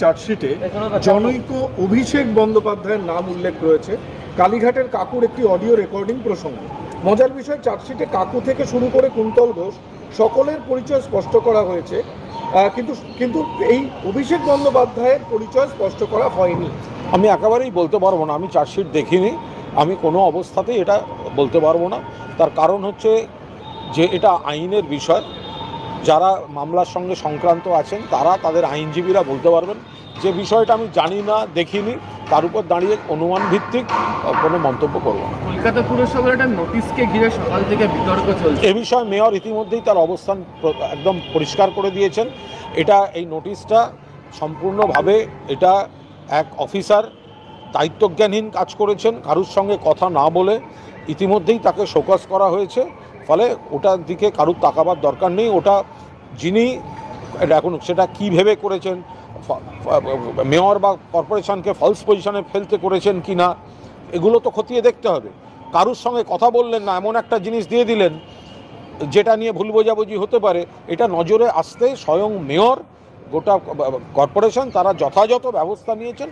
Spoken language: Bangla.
চার্জশিটে জনৈক অভিষেক বন্দ্যোপাধ্যায়ের নাম উল্লেখ রয়েছে কালীঘাটের কাকুর একটি অডিও রেকর্ডিং প্রসঙ্গে। মজার বিষয়, চার্জশিটে কাকু থেকে শুরু করে কুন্তল ঘোষ সকলের পরিচয় স্পষ্ট করা হয়েছে, কিন্তু কিন্তু এই অভিষেক বন্দ্যোপাধ্যায়ের পরিচয় স্পষ্ট করা হয়নি। আমি একেবারেই বলতে পারবো না, আমি চার্জশিট দেখিনি, আমি কোনো অবস্থাতেই এটা বলতে পারবো না। তার কারণ হচ্ছে যে এটা আইনের বিষয়, যারা মামলার সঙ্গে সংক্রান্ত আছেন তারা তাদের আইনজীবীরা বলতে পারবেন। যে বিষয়টা আমি জানি না, দেখিনি, তার উপর দাঁড়িয়ে অনুমান ভিত্তিক কোনো মন্তব্য করব না। কলকাতা পুরসভার একটা নোটিশকে ঘিরে সকাল থেকে বিতর্ক চলছে। এ বিষয়ে মেয়র ইতিমধ্যেই তার অবস্থান একদম পরিষ্কার করে দিয়েছেন। এই নোটিশটা সম্পূর্ণভাবে এটা এক অফিসার দায়িত্বজ্ঞানহীন কাজ করেছেন, কারুর সঙ্গে কথা না বলে ইতিমধ্যেই তাকে শোকজ করা হয়েছে। ফলে ওটার দিকে কারুর তাকাবার দরকার নেই। ওটা যিনি এখন সেটা কী ভেবে করেছেন, মেয়র বা কর্পোরেশনকে ফলস পজিশনে ফেলতে করেছেন কি না, এগুলো তো খতিয়ে দেখতে হবে। কারুর সঙ্গে কথা বললেন না, এমন একটা জিনিস দিয়ে দিলেন যেটা নিয়ে ভুল বোঝাবুঝি হতে পারে, এটা নজরে আসতে স্বয়ং মেয়র, গোটা কর্পোরেশন তারা যথাযথ ব্যবস্থা নিয়েছেন।